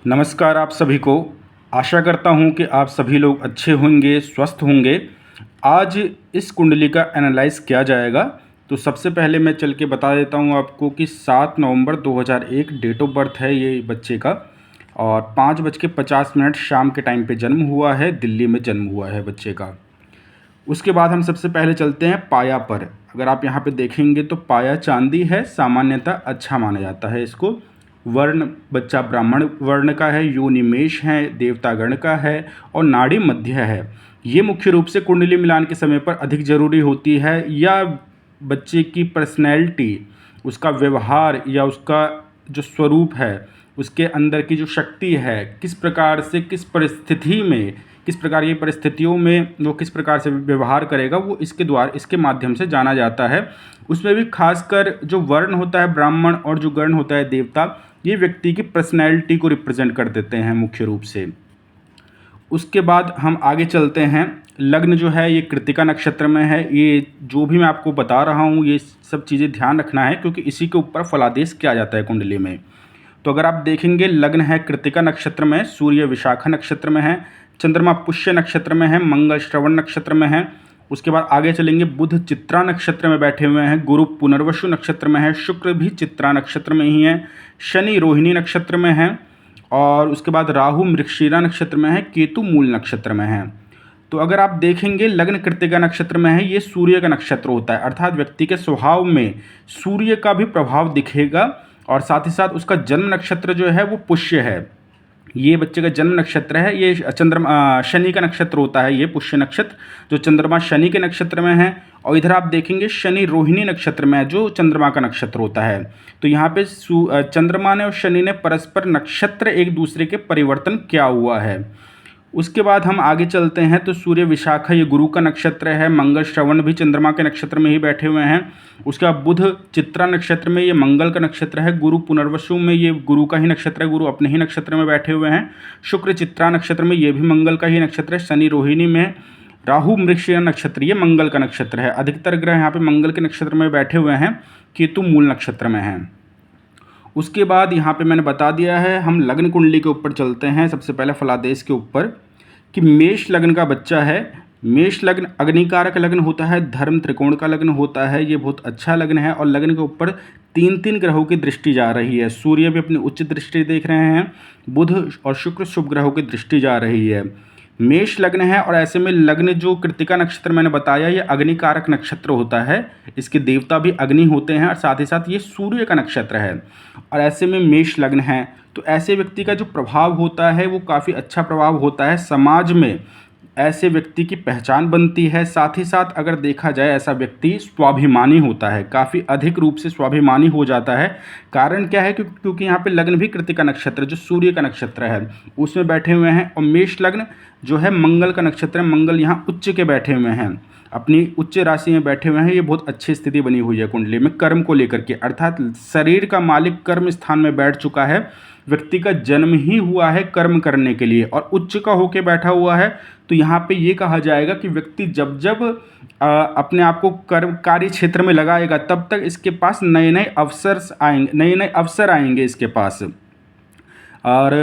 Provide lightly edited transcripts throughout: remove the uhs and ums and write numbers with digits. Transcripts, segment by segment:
नमस्कार आप सभी को। आशा करता हूँ कि आप सभी लोग अच्छे होंगे, स्वस्थ होंगे। आज इस कुंडली का एनालाइज़ किया जाएगा। तो सबसे पहले मैं चल के बता देता हूँ आपको कि 7 नवंबर 2001 डेट ऑफ बर्थ है ये बच्चे का, और 5:50 शाम के टाइम पे जन्म हुआ है, दिल्ली में जन्म हुआ है बच्चे का। उसके बाद हम सबसे पहले चलते हैं पाया पर। अगर आप यहाँ पे देखेंगे तो पाया चांदी है, सामान्यतः अच्छा माना जाता है इसको। वर्ण बच्चा ब्राह्मण वर्ण का है, योनि मेष है, देवतागण का है और नाड़ी मध्य है। ये मुख्य रूप से कुंडली मिलान के समय पर अधिक जरूरी होती है, या बच्चे की पर्सनैलिटी, उसका व्यवहार या उसका जो स्वरूप है, उसके अंदर की जो शक्ति है, किस प्रकार से किस परिस्थिति में, किस प्रकार की परिस्थितियों में वो किस प्रकार से व्यवहार करेगा, वो इसके माध्यम से जाना जाता है। उसमें भी खासकर जो वर्ण होता है ब्राह्मण और जो गण होता है देवता, ये व्यक्ति की पर्सनैलिटी को रिप्रेजेंट कर देते हैं मुख्य रूप से। उसके बाद हम आगे चलते हैं। लग्न जो है ये कृतिका नक्षत्र में है। ये जो भी मैं आपको बता रहा हूँ ये सब चीज़ें ध्यान रखना है, क्योंकि इसी के ऊपर फलादेश किया जाता है कुंडली में। तो अगर आप देखेंगे, लग्न है कृतिका नक्षत्र में, सूर्य विशाखा नक्षत्र में है, चंद्रमा पुष्य नक्षत्र में है, मंगल श्रवण नक्षत्र में है। उसके बाद आगे चलेंगे, बुध चित्रा नक्षत्र में बैठे हुए हैं, गुरु पुनर्वसु नक्षत्र में है, शुक्र भी चित्रा नक्षत्र में ही है, शनि रोहिणी नक्षत्र में है, और उसके बाद राहु मृगशिरा नक्षत्र में है, केतु मूल नक्षत्र में है। तो अगर आप देखेंगे, लग्न कृतिका नक्षत्र में है, ये सूर्य का नक्षत्र होता है, अर्थात व्यक्ति के स्वभाव में सूर्य का भी प्रभाव दिखेगा। और साथ ही साथ उसका जन्म नक्षत्र जो है वो पुष्य है। ये बच्चे का जन्म नक्षत्र है, ये चंद्रमा शनि का नक्षत्र होता है, ये पुष्य नक्षत्र जो चंद्रमा शनि के नक्षत्र में है। और इधर आप देखेंगे शनि रोहिणी नक्षत्र में है, जो चंद्रमा का नक्षत्र होता है। तो यहाँ पे चंद्रमा ने और शनि ने परस्पर नक्षत्र एक दूसरे के परिवर्तन किया हुआ है। उसके बाद हम आगे चलते हैं, तो सूर्य विशाखा ये गुरु का नक्षत्र है, मंगल श्रवण भी चंद्रमा के नक्षत्र में ही बैठे हुए हैं। उसके बाद बुध चित्रा नक्षत्र में, ये मंगल का नक्षत्र है, गुरु पुनर्वसु में ये गुरु का ही नक्षत्र है, गुरु अपने ही नक्षत्र में बैठे हुए हैं। शुक्र चित्रा नक्षत्र में, ये भी मंगल का ही नक्षत्र है, शनि रोहिणी में, राहु मृगशिरा नक्षत्र ये मंगल का नक्षत्र है। अधिकतर ग्रह यहाँ पे मंगल के नक्षत्र में बैठे हुए हैं, केतु मूल नक्षत्र में है। उसके बाद यहाँ पे मैंने बता दिया है, हम लग्न कुंडली के ऊपर चलते हैं। सबसे पहले फलादेश के ऊपर कि मेष लग्न का बच्चा है। मेष लग्न अग्निकारक लग्न होता है, धर्म त्रिकोण का लग्न होता है, ये बहुत अच्छा लग्न है। और लग्न के ऊपर 3 ग्रहों की दृष्टि जा रही है। सूर्य भी अपनी उच्च दृष्टि देख रहे हैं, बुध और शुक्र शुभ ग्रहों की दृष्टि जा रही है। मेष लग्न है, और ऐसे में लग्न जो कृतिका नक्षत्र मैंने बताया, ये अग्निकारक नक्षत्र होता है, इसके देवता भी अग्नि होते हैं, और साथ ही साथ ये सूर्य का नक्षत्र है। और ऐसे में मेष लग्न है, तो ऐसे व्यक्ति का जो प्रभाव होता है वो काफ़ी अच्छा प्रभाव होता है। समाज में ऐसे व्यक्ति की पहचान बनती है। साथ ही साथ अगर देखा जाए, ऐसा व्यक्ति स्वाभिमानी होता है, काफ़ी अधिक रूप से स्वाभिमानी हो जाता है। कारण क्या है? क्योंकि यहाँ पे लग्न भी कृतिका नक्षत्र जो सूर्य का नक्षत्र है उसमें बैठे हुए हैं, और मेष लग्न जो है मंगल का नक्षत्र है, मंगल यहाँ उच्च के बैठे हुए हैं, अपनी उच्च राशि में बैठे हुए हैं। ये बहुत अच्छी स्थिति बनी हुई है कुंडली में कर्म को लेकर के, अर्थात शरीर का मालिक कर्म स्थान में बैठ चुका है। व्यक्ति का जन्म ही हुआ है कर्म करने के लिए, और उच्च का होके बैठा हुआ है। तो यहाँ पे ये कहा जाएगा कि व्यक्ति जब जब अपने आप को कर्म कार्य क्षेत्र में लगाएगा, तब तक इसके पास नए नए अवसर आएंगे इसके पास। और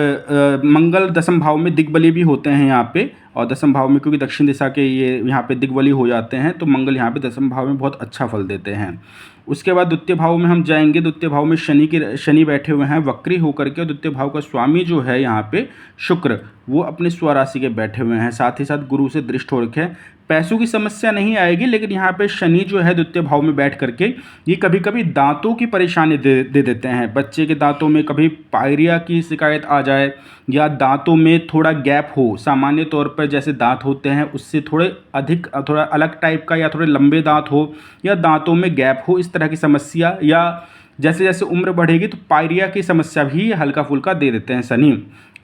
मंगल दसम भाव में दिग्बली भी होते हैं यहाँ पे, और दसम भाव में क्योंकि दक्षिण दिशा के ये यहाँ पे दिग्बली हो जाते हैं, तो मंगल यहाँ पे दसम भाव में बहुत अच्छा फल देते हैं। उसके बाद द्वितीय भाव में हम जाएंगे। द्वितीय भाव में शनि बैठे हुए हैं वक्री होकर के, और द्वितीय भाव का स्वामी जो है यहाँ पे शुक्र, वो अपने स्वराशि के बैठे हुए हैं, साथ ही साथ गुरु से दृष्ट हो रखे हैं। पैसों की समस्या नहीं आएगी, लेकिन यहाँ पे शनि जो है द्वितीय भाव में बैठ करके ये कभी कभी दांतों की परेशानी दे देते हैं। बच्चे के दांतों में कभी पायरिया की शिकायत आ जाए, या दांतों में थोड़ा गैप हो, सामान्य तौर पर जैसे दांत होते हैं उससे थोड़ा अलग टाइप का, या थोड़े लंबे दांत हो, या दांतों में गैप हो, इस तरह की समस्या, या जैसे जैसे उम्र बढ़ेगी तो पायरिया की समस्या भी हल्का फुल्का दे देते हैं शनि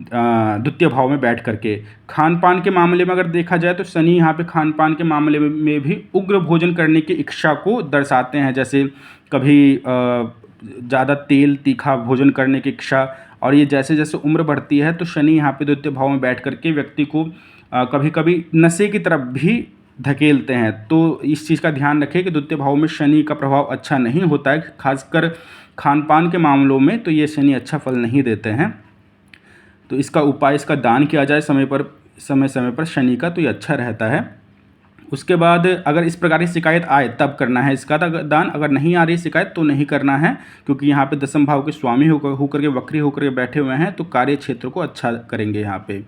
द्वितीय भाव में बैठ करके। खान पान के मामले में अगर देखा जाए तो शनि यहाँ पे खान पान के मामले में भी उग्र भोजन करने की इच्छा को दर्शाते हैं, जैसे कभी ज़्यादा तेल तीखा भोजन करने की इच्छा। और ये जैसे जैसे उम्र बढ़ती है तो शनि यहाँ पे द्वितीय भाव में बैठ करके व्यक्ति को कभी कभी नशे की तरफ भी धकेलते हैं। तो इस चीज़ का ध्यान रखें कि द्वितीय भाव में शनि का प्रभाव अच्छा नहीं होता है, खासकर खान पान के मामलों में तो ये शनि अच्छा फल नहीं देते हैं। तो इसका उपाय, इसका दान किया जाए समय समय पर शनि का, तो ये अच्छा रहता है। उसके बाद अगर इस प्रकार की शिकायत आए तब करना है इसका दान, अगर नहीं आ रही शिकायत तो नहीं करना है, क्योंकि यहाँ पे दसम भाव के स्वामी होकर के वक्री होकर के बैठे हुए हैं, तो कार्य क्षेत्र को अच्छा करेंगे यहाँ पे।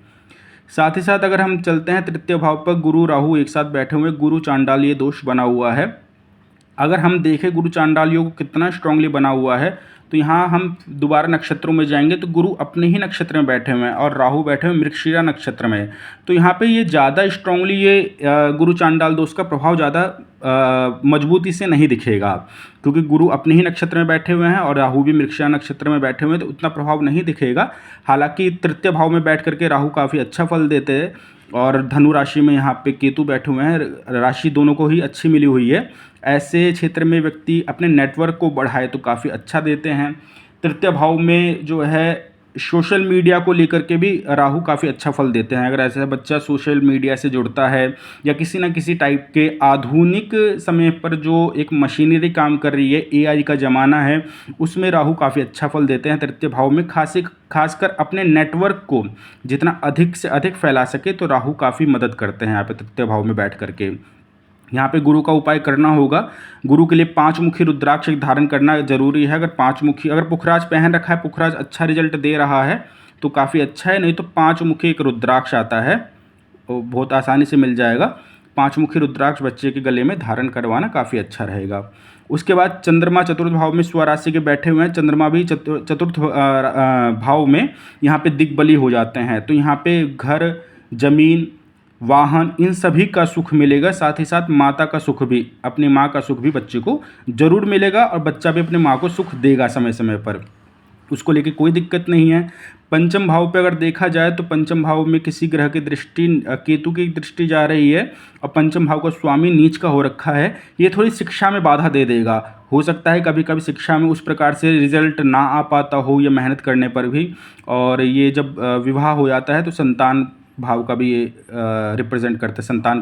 साथ ही साथ अगर हम चलते हैं तृतीय भाव पर, गुरु राहु एक साथ बैठे हुए, गुरु चांडालीय दोष बना हुआ है। अगर हम देखें गुरु चांडाल योग कितना स्ट्रांगली बना हुआ है, तो यहाँ हम दोबारा नक्षत्रों में जाएंगे तो गुरु अपने ही नक्षत्र में बैठे हुए हैं और राहु बैठे हुए मृगशिरा नक्षत्र में। तो यहाँ पे ये ज़्यादा स्ट्रांगली ये गुरु चांडाल दोष का प्रभाव ज़्यादा मजबूती से नहीं दिखेगा, क्योंकि गुरु अपने ही नक्षत्र में बैठे हुए हैं और राहु भी मृगशिरा नक्षत्र में बैठे हुए हैं, तो उतना प्रभाव नहीं दिखेगा। हालांकि तृतीय भाव में बैठ करके राहु काफ़ी अच्छा फल देते हैं, और धनु राशि में यहाँ पे केतु बैठे हुए हैं, राशि दोनों को ही अच्छी मिली हुई है। ऐसे क्षेत्र में व्यक्ति अपने नेटवर्क को बढ़ाए तो काफ़ी अच्छा देते हैं। तृतीय भाव में जो है सोशल मीडिया को लेकर के भी राहु काफ़ी अच्छा फल देते हैं। अगर ऐसा बच्चा सोशल मीडिया से जुड़ता है या किसी न किसी टाइप के आधुनिक समय पर जो एक मशीनरी काम कर रही है, एआई का ज़माना है, उसमें राहु काफ़ी अच्छा फल देते हैं तृतीय भाव में। खासकर अपने नेटवर्क को जितना अधिक से अधिक फैला सके तो राहु काफ़ी मदद करते हैं यहाँ पे तृतीय भाव में बैठ करके। यहाँ पे गुरु का उपाय करना होगा। गुरु के लिए 5 मुखी रुद्राक्ष धारण करना जरूरी है। अगर पुखराज पहन रखा है, पुखराज अच्छा रिजल्ट दे रहा है तो काफ़ी अच्छा है, नहीं तो 5 मुखी एक रुद्राक्ष आता है, वो बहुत आसानी से मिल जाएगा। 5 मुखी रुद्राक्ष बच्चे के गले में धारण करवाना काफ़ी अच्छा रहेगा। उसके बाद चंद्रमा चतुर्थ भाव में स्वराशि के बैठे हुए हैं, चंद्रमा भी चतुर्थ भाव में यहाँ पे दिग्बली हो जाते हैं, तो यहाँ पे घर, जमीन, वाहन, इन सभी का सुख मिलेगा। साथ ही साथ माता का सुख भी, अपनी माँ का सुख भी बच्चे को जरूर मिलेगा, और बच्चा भी अपने माँ को सुख देगा समय समय पर, उसको लेके कोई दिक्कत नहीं है। पंचम भाव पे अगर देखा जाए तो पंचम भाव में किसी ग्रह की दृष्टि, केतु की दृष्टि जा रही है, और पंचम भाव का स्वामी नीच का हो रखा है। ये थोड़ी शिक्षा में बाधा दे देगा। हो सकता है कभी कभी शिक्षा में उस प्रकार से रिजल्ट ना आ पाता हो या मेहनत करने पर भी, और ये जब विवाह हो जाता है तो संतान भाव का भी ये रिप्रेजेंट करते हैं, संतान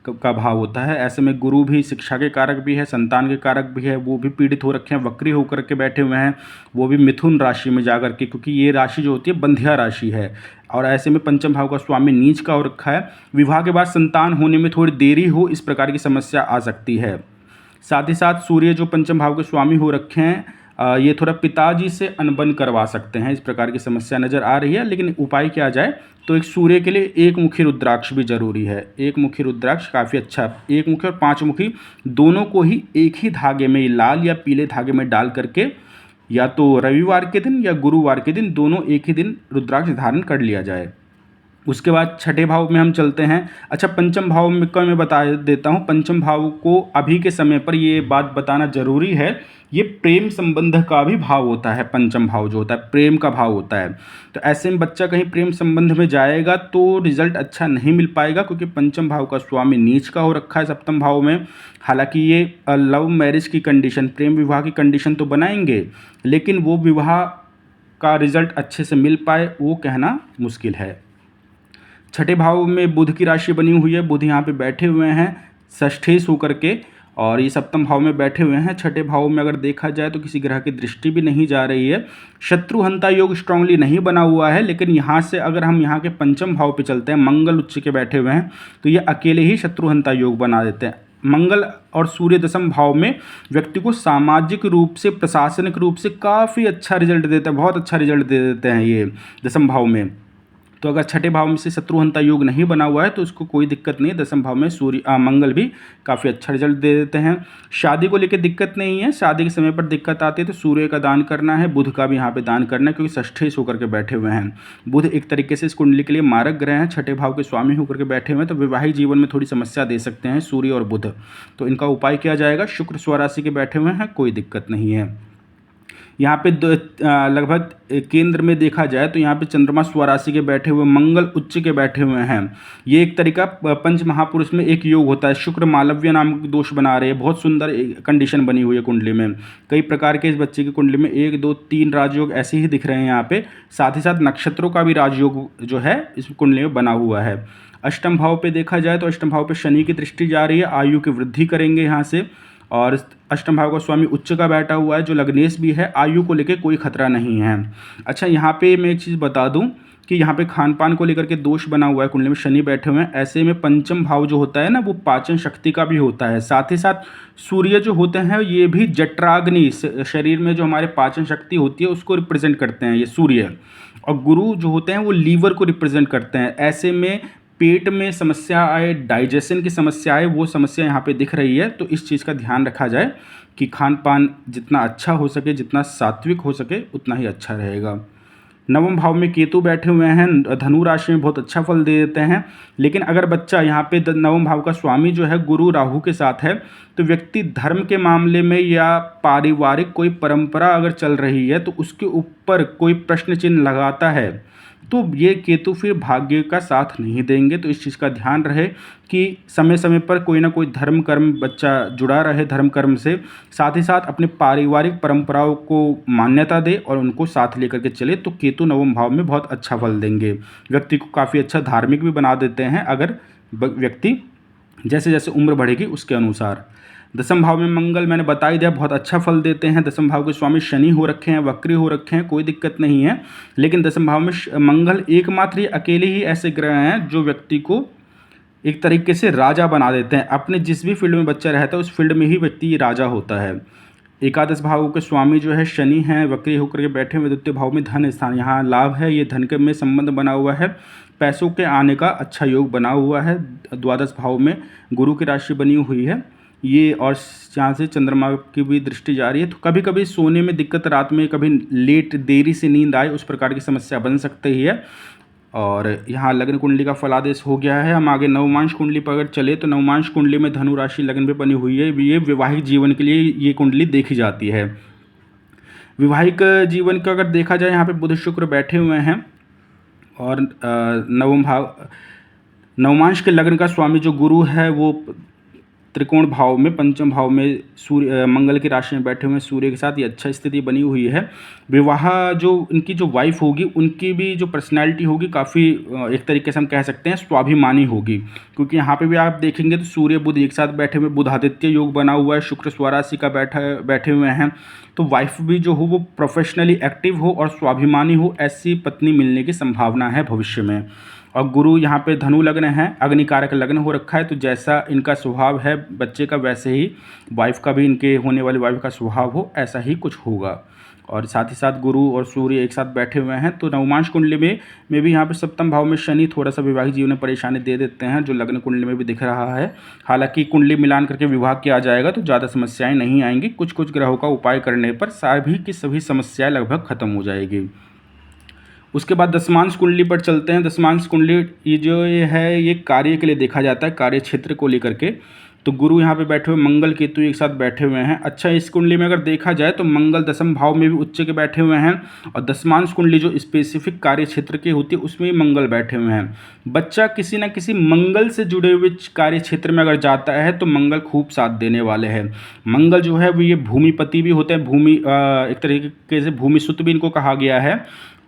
का भाव होता है। ऐसे में गुरु भी शिक्षा के कारक भी है, संतान के कारक भी है, वो भी पीड़ित हो रखे हैं, वक्री होकर के बैठे हुए हैं, वो भी मिथुन राशि में जाकर के, क्योंकि ये राशि जो होती है बंध्या राशि है, और ऐसे में पंचम भाव का स्वामी नीच का हो रखा है। विवाह के बाद संतान होने में थोड़ी देरी हो, इस प्रकार की समस्या आ सकती है। साथ ही साथ सूर्य जो पंचम भाव के स्वामी हो रखे हैं, ये थोड़ा पिताजी से अनबन करवा सकते हैं, इस प्रकार की समस्या नज़र आ रही है। लेकिन उपाय किया जाए तो एक सूर्य के लिए 1 मुखी रुद्राक्ष भी जरूरी है। 1 मुखी रुद्राक्ष काफ़ी अच्छा, 1 मुखी और 5 मुखी दोनों को ही एक ही धागे में, लाल या पीले धागे में डाल करके, या तो रविवार के दिन या गुरुवार के दिन, दोनों एक ही दिन रुद्राक्ष धारण कर लिया जाए। उसके बाद छठे भाव में हम चलते हैं। अच्छा, पंचम भाव में का मैं बता देता हूँ। पंचम भाव को अभी के समय पर ये बात बताना जरूरी है, ये प्रेम संबंध का भी भाव होता है। पंचम भाव जो होता है प्रेम का भाव होता है, तो ऐसे में बच्चा कहीं प्रेम संबंध में जाएगा तो रिजल्ट अच्छा नहीं मिल पाएगा, क्योंकि पंचम भाव का स्वामी नीच का हो रखा है सप्तम भाव में। हालांकि ये लव मैरिज की कंडीशन, प्रेम विवाह की कंडीशन तो बनाएंगे, लेकिन वो विवाह का रिजल्ट अच्छे से मिल पाए वो कहना मुश्किल है। छठे भाव में बुध की राशि बनी हुई है, बुध यहाँ पे बैठे हुए हैं षष्ठेश होकर के, और ये सप्तम भाव में बैठे हुए हैं। छठे भाव में अगर देखा जाए तो किसी ग्रह की दृष्टि भी नहीं जा रही है। शत्रुहंता योग स्ट्रांगली नहीं बना हुआ है, लेकिन यहाँ से अगर हम यहाँ के पंचम भाव पे चलते हैं, मंगल उच्च के बैठे हुए हैं, तो ये अकेले ही शत्रुहंता योग बना देते हैं। मंगल और सूर्य दशम भाव में व्यक्ति को सामाजिक रूप से, प्रशासनिक रूप से काफ़ी अच्छा रिजल्ट देते हैं, बहुत अच्छा रिजल्ट दे देते हैं ये दशम भाव में। तो अगर छठे भाव में से शत्रुहंता योग नहीं बना हुआ है तो उसको कोई दिक्कत नहीं है। दसम भाव में मंगल भी काफ़ी अच्छा रिजल्ट दे देते हैं। शादी को लेकर दिक्कत नहीं है, शादी के समय पर दिक्कत आती है तो सूर्य का दान करना है, बुध का भी यहाँ पे दान करना है, क्योंकि षष्ठेश होकर के बैठे हुए हैं। बुध एक तरीके से इस कुंडली के लिए मारक ग्रह हैं, छठे भाव के स्वामी होकर के बैठे हुए हैं, तो वैवाहिक जीवन में थोड़ी समस्या दे सकते हैं सूर्य और बुध। तो इनका उपाय किया जाएगा। शुक्र स्वराशि के बैठे हुए हैं, कोई दिक्कत नहीं है। यहाँ पे लगभग केंद्र में देखा जाए तो यहाँ पे चंद्रमा स्वराशि के बैठे हुए, मंगल उच्च के बैठे हुए हैं। ये एक तरीका पंच महापुरुष में एक योग होता है। शुक्र मालव्य नामक दोष बना रहे हैं, बहुत सुंदर कंडीशन बनी हुई है कुंडली में। कई प्रकार के इस बच्चे की कुंडली में 1 2 3 राजयोग ऐसे ही दिख रहे हैं यहाँ पे। साथ ही साथ नक्षत्रों का भी राजयोग जो है इस कुंडली में बना हुआ है। अष्टम भाव पे देखा जाए तो अष्टम भाव पे शनि की दृष्टि जा रही है, आयु की वृद्धि करेंगे यहाँ से। और अष्टम भाव का स्वामी उच्च का बैठा हुआ है जो लग्नेश भी है, आयु को लेकर कोई खतरा नहीं है। अच्छा, यहाँ पे मैं एक चीज़ बता दूं कि यहाँ पे खान पान को लेकर के दोष बना हुआ है, कुंडली में शनि बैठे हुए हैं। ऐसे में पंचम भाव जो होता है ना, वो पाचन शक्ति का भी होता है। साथ ही साथ सूर्य जो होते हैं ये भी जठराग्नि, शरीर में जो हमारे पाचन शक्ति होती है उसको रिप्रेजेंट करते हैं ये सूर्य। और गुरु जो होते हैं वो लीवर को रिप्रेजेंट करते हैं। ऐसे में पेट में समस्या आए, डाइजेशन की समस्या आए, वो समस्या यहाँ पे दिख रही है। तो इस चीज़ का ध्यान रखा जाए कि खान पान जितना अच्छा हो सके, जितना सात्विक हो सके, उतना ही अच्छा रहेगा। नवम भाव में केतु बैठे हुए हैं, धनु राशि में बहुत अच्छा फल दे देते हैं। लेकिन अगर बच्चा यहाँ पे नवम भाव का स्वामी जो है गुरु राहु के साथ है, तो व्यक्ति धर्म के मामले में या पारिवारिक कोई परंपरा अगर चल रही है तो उसके ऊपर कोई प्रश्न चिन्ह लगाता है, तो ये केतु फिर भाग्य का साथ नहीं देंगे। तो इस चीज़ का ध्यान रहे कि समय समय पर कोई ना कोई धर्म कर्म बच्चा जुड़ा रहे धर्म कर्म से, साथ ही साथ अपने पारिवारिक परंपराओं को मान्यता दे और उनको साथ लेकर के चले। तो केतु नवम भाव में बहुत अच्छा फल देंगे, व्यक्ति को काफ़ी अच्छा धार्मिक भी बना देते हैं अगर व्यक्ति जैसे जैसे उम्र बढ़ेगी उसके अनुसार। दसम भाव में मंगल मैंने बता ही दिया बहुत अच्छा फल देते हैं। दसम भाव के स्वामी शनि हो रखे हैं, वक्री हो रखे हैं, कोई दिक्कत नहीं है। लेकिन दसम भाव में मंगल एकमात्र ही अकेले ही ऐसे ग्रह हैं जो व्यक्ति को एक तरीके से राजा बना देते हैं। अपने जिस भी फील्ड में बच्चा रहता है उस फील्ड में ही व्यक्ति राजा होता है। एकादश भाव के स्वामी जो है शनि हैं, वक्री होकर के बैठे हुए। द्वितीय भाव में धन स्थान, यहाँ लाभ है, ये धन के में संबंध बना हुआ है, पैसों के आने का अच्छा योग बना हुआ है। द्वादश भाव में गुरु की राशि बनी हुई है ये, और यहाँ से चंद्रमा की भी दृष्टि जा रही है। तो कभी कभी सोने में दिक्कत, रात में कभी लेट देरी से नींद आए, उस प्रकार की समस्या बन सकती ही है। और यहाँ लग्न कुंडली का फलादेश हो गया है। हम आगे नवमांश कुंडली पर अगर चले तो नवमांश कुंडली में धनु राशि लग्न पे बनी हुई है। ये वैवाहिक जीवन के लिए ये कुंडली देखी जाती है। वैवाहिक जीवन का अगर देखा जाए, यहाँ पे बुध शुक्र बैठे हुए हैं और नवमांश के लग्न का स्वामी जो गुरु है वो त्रिकोण भाव में, पंचम भाव में सूर्य मंगल की राशि में बैठे हुए सूर्य के साथ ये अच्छा स्थिति बनी हुई है। विवाह जो इनकी जो वाइफ होगी उनकी भी जो पर्सनैलिटी होगी काफ़ी एक तरीके से हम कह सकते हैं स्वाभिमानी होगी, क्योंकि यहाँ पे भी आप देखेंगे तो सूर्य बुध एक साथ बैठे हुए, बुध आदित्य योग बना हुआ है, शुक्र स्वराशि का बैठे हुए हैं। तो वाइफ भी जो हो वो प्रोफेशनली एक्टिव हो और स्वाभिमानी हो, ऐसी पत्नी मिलने की संभावना है भविष्य में। और गुरु यहाँ पे धनु लग्न है, अग्निकारक लग्न हो रखा है, तो जैसा इनका स्वभाव है बच्चे का वैसे ही वाइफ का भी, इनके होने वाली वाइफ का स्वभाव हो ऐसा ही कुछ होगा। और साथ ही साथ गुरु और सूर्य एक साथ बैठे हुए हैं। तो नवमांश कुंडली में भी यहाँ पे सप्तम भाव में शनि थोड़ा सा वैवाहिक जीवन में परेशानी दे देते हैं, जो लग्न कुंडली में भी दिख रहा है। हालांकि कुंडली मिलान करके विवाह किया जाएगा तो ज़्यादा समस्याएं नहीं आएंगी। कुछ कुछ ग्रहों का उपाय करने पर सभी की सभी समस्याएं लगभग खत्म हो जाएगी। उसके बाद दशमांश कुंडली पर चलते हैं। दशमांश कुंडली ये कार्य के लिए देखा जाता है, कार्य क्षेत्र को लेकर के। तो गुरु यहाँ पे बैठे हुए, मंगल केतु एक साथ बैठे हुए हैं। अच्छा, इस कुंडली में अगर देखा जाए तो मंगल दसम भाव में भी उच्च के बैठे हुए हैं, और दशमांश कुंडली जो स्पेसिफिक कार्य क्षेत्र की होती है उसमें भी मंगल बैठे हुए हैं। बच्चा किसी न किसी मंगल से जुड़े हुए कार्य क्षेत्र में अगर जाता है तो मंगल खूब साथ देने वाले हैं। मंगल जो है वो ये भूमिपति भी होते हैं, एक तरीके से भूमि सुत भी इनको कहा गया है।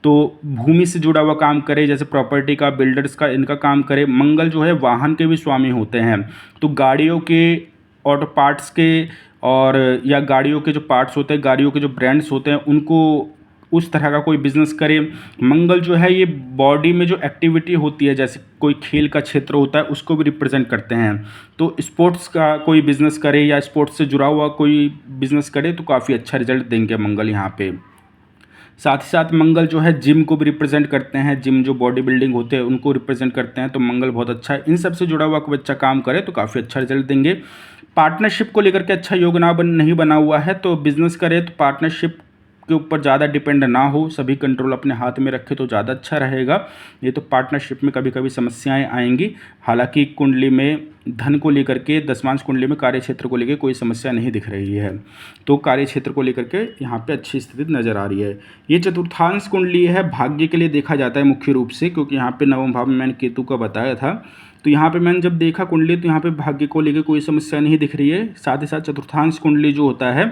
तो भूमि से जुड़ा हुआ काम करे, जैसे प्रॉपर्टी का, बिल्डर्स का, इनका काम करे। मंगल जो है वाहन के भी स्वामी होते हैं, तो गाड़ियों के, ऑटो पार्ट्स के, और या गाड़ियों के जो पार्ट्स होते हैं, गाड़ियों के जो ब्रांड्स होते हैं, उनको उस तरह का कोई बिज़नेस करे। मंगल जो है ये बॉडी में जो एक्टिविटी होती है, जैसे कोई खेल का क्षेत्र होता है उसको भी रिप्रेजेंट करते हैं। तो स्पोर्ट्स का कोई बिज़नेस करे या स्पोर्ट्स से जुड़ा हुआ कोई बिज़नेस करे तो काफ़ी अच्छा रिजल्ट देंगे मंगल यहाँ पे। साथ ही साथ मंगल जो है जिम को भी रिप्रेजेंट करते हैं, जिम जो बॉडी बिल्डिंग होते हैं उनको रिप्रेजेंट करते हैं। तो मंगल बहुत अच्छा है। इन सब से जुड़ा हुआ कोई बच्चा काम करे तो काफ़ी अच्छा रिजल्ट देंगे। पार्टनरशिप को लेकर के अच्छा योग नहीं बना हुआ है, तो बिजनेस करे तो पार्टनरशिप के ऊपर ज़्यादा डिपेंड ना हो, सभी कंट्रोल अपने हाथ में रखे तो ज़्यादा अच्छा रहेगा। ये तो पार्टनरशिप में कभी कभी समस्याएं आएंगी। हालांकि कुंडली में धन को लेकर के, दशमांश कुंडली में कार्य क्षेत्र को लेकर कोई समस्या नहीं दिख रही है, तो कार्य क्षेत्र को लेकर के यहाँ पे अच्छी स्थिति नज़र आ रही है। ये चतुर्थांश कुंडली है, भाग्य के लिए देखा जाता है मुख्य रूप से, क्योंकि यहाँ पे नवम भाव में मैंने केतु का बताया था। तो यहाँ पे मैंने जब देखा कुंडली तो यहाँ पे भाग्य को लेकर कोई समस्या नहीं दिख रही है। साथ ही साथ चतुर्थांश कुंडली जो होता है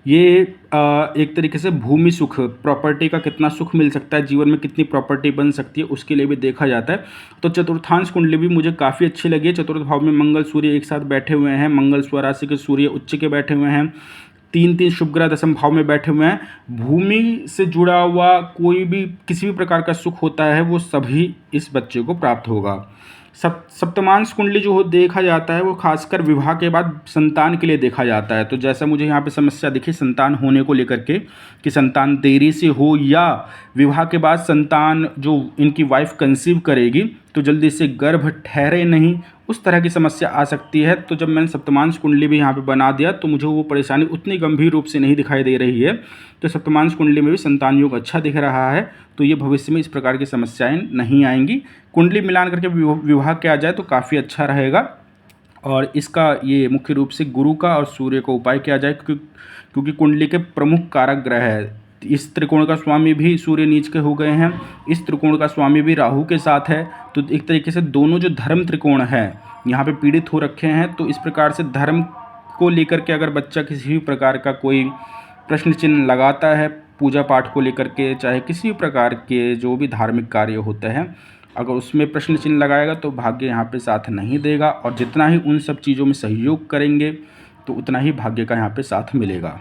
ये एक तरीके से भूमि सुख, प्रॉपर्टी का कितना सुख मिल सकता है, जीवन में कितनी प्रॉपर्टी बन सकती है, उसके लिए भी देखा जाता है। तो चतुर्थांश कुंडली भी मुझे काफ़ी अच्छी लगी है। चतुर्थ भाव में मंगल सूर्य एक साथ बैठे हुए हैं, मंगल स्वराशि के सूर्य उच्च के बैठे हुए हैं। तीन तीन शुभ ग्रह दशम भाव में बैठे हुए हैं। भूमि से जुड़ा हुआ कोई भी किसी भी प्रकार का सुख होता है वो सभी इस बच्चे को प्राप्त होगा। सप्तमांश कुंडली जो देखा जाता है वो खासकर विवाह के बाद संतान के लिए देखा जाता है। तो जैसा मुझे यहाँ पे समस्या दिखी संतान होने को लेकर के कि संतान देरी से हो या विवाह के बाद संतान जो इनकी वाइफ कंसीव करेगी तो जल्दी से गर्भ ठहरे नहीं, उस तरह की समस्या आ सकती है। तो जब मैंने सप्तमांश कुंडली भी यहाँ पे बना दिया तो मुझे वो परेशानी उतनी गंभीर रूप से नहीं दिखाई दे रही है। तो सप्तमांश कुंडली में भी संतान योग अच्छा दिख रहा है, तो ये भविष्य में इस प्रकार की समस्याएं नहीं आएंगी। कुंडली मिलान करके विवाह किया जाए तो काफ़ी अच्छा रहेगा। और इसका ये मुख्य रूप से गुरु का और सूर्य का उपाय किया जाए, क्योंकि कुंडली के प्रमुख कारक ग्रह है। इस त्रिकोण का स्वामी भी सूर्य नीच के हो गए हैं, इस त्रिकोण का स्वामी भी राहु के साथ है। तो एक तरीके से दोनों जो धर्म त्रिकोण हैं यहाँ पे पीड़ित हो रखे हैं। तो इस प्रकार से धर्म को लेकर के अगर बच्चा किसी भी प्रकार का कोई प्रश्न चिन्ह लगाता है पूजा पाठ को लेकर के, चाहे किसी भी प्रकार के जो भी धार्मिक कार्य होते हैं, अगर उसमें प्रश्न चिन्ह लगाएगा तो भाग्य यहाँ पे साथ नहीं देगा। और जितना ही उन सब चीज़ों में सहयोग करेंगे तो उतना ही भाग्य का यहाँ पे साथ मिलेगा।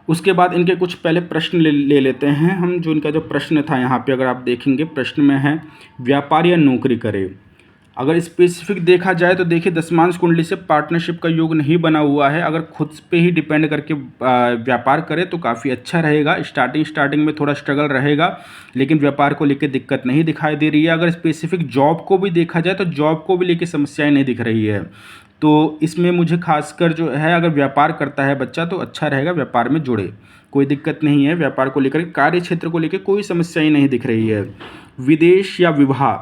उसके बाद इनके कुछ पहले प्रश्न ले लेते हैं हम। जो इनका जो प्रश्न था यहाँ पे अगर आप देखेंगे प्रश्न में है व्यापार या नौकरी करे। अगर स्पेसिफिक देखा जाए तो देखिए दशमांश कुंडली से पार्टनरशिप का योग नहीं बना हुआ है। अगर खुद पे ही डिपेंड करके व्यापार करे तो काफ़ी अच्छा रहेगा। स्टार्टिंग में थोड़ा स्ट्रगल रहेगा, लेकिन व्यापार को लेकर दिक्कत नहीं दिखाई दे रही है। अगर स्पेसिफिक जॉब को भी देखा जाए तो जॉब को भी लेकर समस्याएं नहीं दिख रही है। तो इसमें मुझे खासकर जो है अगर व्यापार करता है बच्चा तो अच्छा रहेगा, व्यापार में जुड़े, कोई दिक्कत नहीं है। व्यापार को लेकर कार्य क्षेत्र को लेकर कोई समस्या ही नहीं दिख रही है। विदेश या विवाह,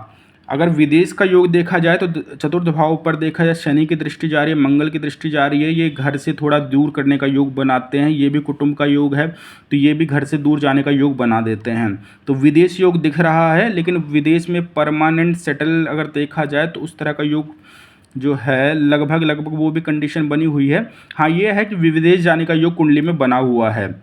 अगर विदेश का योग देखा जाए तो चतुर्थ भाव पर देखा जाए शनि की दृष्टि जा रही है, मंगल की दृष्टि जा रही है। ये घर से थोड़ा दूर करने का योग बनाते हैं। ये भी कुटुंब का योग है तो ये भी घर से दूर जाने का योग बना देते हैं। तो विदेश योग दिख रहा है, लेकिन विदेश में परमानेंट सेटल अगर देखा जाए तो उस तरह का योग जो है लगभग वो भी कंडीशन बनी हुई है। हाँ, ये है कि विदेश जाने का योग कुंडली में बना हुआ है।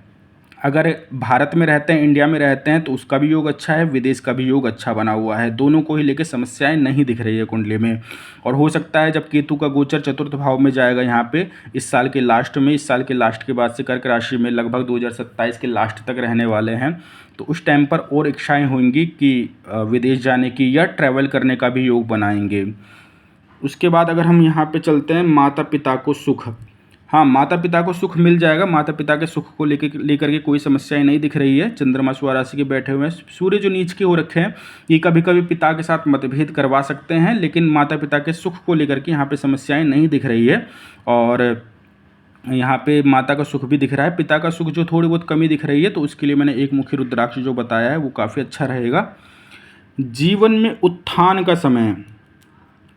अगर भारत में रहते हैं, इंडिया में रहते हैं तो उसका भी योग अच्छा है, विदेश का भी योग अच्छा बना हुआ है। दोनों को ही लेकर समस्याएं नहीं दिख रही है कुंडली में। और हो सकता है जब केतु का गोचर चतुर्थ भाव में जाएगा यहाँ पे इस साल के लास्ट में, इस साल के लास्ट के बाद से कर्क राशि में लगभग 2027 के लास्ट तक रहने वाले हैं, तो उस टाइम पर और इच्छाएँ होंगी कि विदेश जाने की या ट्रैवल करने का भी योग बनाएंगे। उसके बाद अगर हम यहाँ पे चलते हैं माता पिता को सुख। हाँ, माता पिता को सुख मिल जाएगा। माता पिता के सुख को लेकर के कोई समस्याएं नहीं दिख रही है। चंद्रमा स्वराशि के बैठे हुए हैं, सूर्य जो नीच के हो रखे हैं, ये कभी कभी पिता के साथ मतभेद करवा सकते हैं, लेकिन माता पिता के सुख को लेकर के यहाँ पे समस्याएं नहीं दिख रही है। और यहाँ पे माता का सुख भी दिख रहा है। पिता का सुख जो थोड़ी बहुत कमी दिख रही है, तो उसके लिए मैंने एक मुखी रुद्राक्ष जो बताया है वो काफ़ी अच्छा रहेगा। जीवन में उत्थान का समय,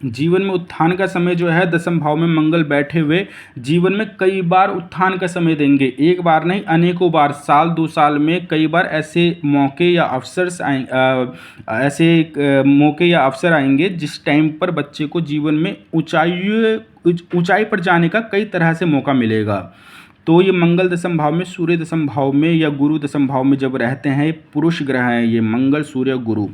जीवन में उत्थान का समय जो है दशम भाव में मंगल बैठे हुए जीवन में कई बार उत्थान का समय देंगे। एक बार नहीं, अनेकों बार, साल 2 साल में कई बार ऐसे मौके या अवसर आएंगे जिस टाइम पर बच्चे को जीवन में ऊंचाई पर जाने का कई तरह से मौका मिलेगा। तो ये मंगल दशम भाव में, सूर्य दशम भाव में या गुरु दशम भाव में जब रहते हैं, पुरुष ग्रह हैं ये मंगल सूर्य गुरु,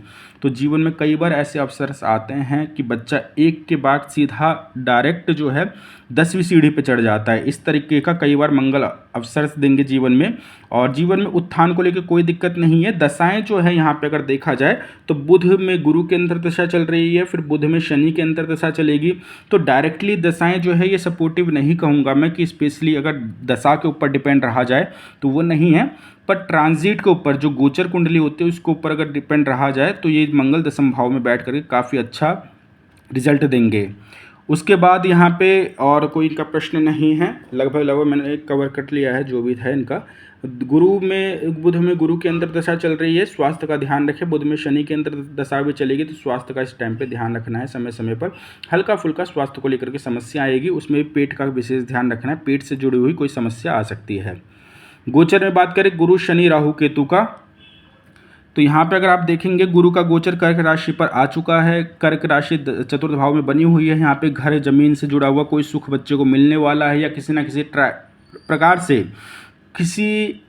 तो जीवन में कई बार ऐसे अवसर आते हैं कि बच्चा एक के बाद सीधा डायरेक्ट जो है 10वीं सीढ़ी पे चढ़ जाता है। इस तरीके का कई बार मंगल अवसर देंगे जीवन में। और जीवन में उत्थान को लेकर कोई दिक्कत नहीं है। दशाएं जो है यहाँ पे अगर देखा जाए तो बुध में गुरु के अंतर दशा चल रही है, फिर बुध में शनि के अंतर दशा चलेगी। तो डायरेक्टली दशाएं जो है ये सपोर्टिव नहीं कहूँगा मैं कि स्पेशली अगर दशा के ऊपर डिपेंड रहा जाए तो वो नहीं है, पर ट्रांजिट के ऊपर जो गोचर कुंडली होती है उसके ऊपर अगर डिपेंड रहा जाए तो ये मंगल दशम भाव में बैठ करके काफ़ी अच्छा रिजल्ट देंगे। उसके बाद यहाँ पे और कोई इनका प्रश्न नहीं है। लगभग मैंने एक कवर कट लिया है जो भी था इनका। बुध में गुरु के अंदर दशा चल रही है, स्वास्थ्य का ध्यान रखें। बुध में शनि के अंदर दशा भी चलेगी तो स्वास्थ्य का इस टाइम पे ध्यान रखना है। समय समय पर हल्का फुल्का स्वास्थ्य को लेकर के समस्या आएगी, उसमें पेट का विशेष ध्यान रखना है। पेट से जुड़ी हुई कोई समस्या आ सकती है। गोचर में बात करें गुरु शनि राहु केतु का, तो यहाँ पे अगर आप देखेंगे गुरु का गोचर कर्क राशि पर आ चुका है। कर्क राशि चतुर्थ भाव में बनी हुई है। यहाँ पे घर जमीन से जुड़ा हुआ कोई सुख बच्चे को मिलने वाला है, या किसी न किसी प्रकार से किसी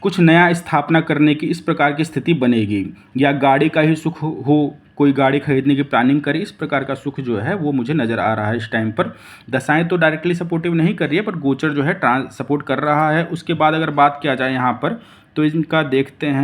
कुछ नया स्थापना करने की इस प्रकार की स्थिति बनेगी, या गाड़ी का ही सुख हो, कोई गाड़ी खरीदने की प्लानिंग करे, इस प्रकार का सुख जो है वो मुझे नज़र आ रहा है इस टाइम पर। दशाएं तो डायरेक्टली सपोर्टिव नहीं कर रही है, पर गोचर जो है सपोर्ट कर रहा है। उसके बाद अगर बात किया जाए यहाँ पर, तो इनका देखते हैं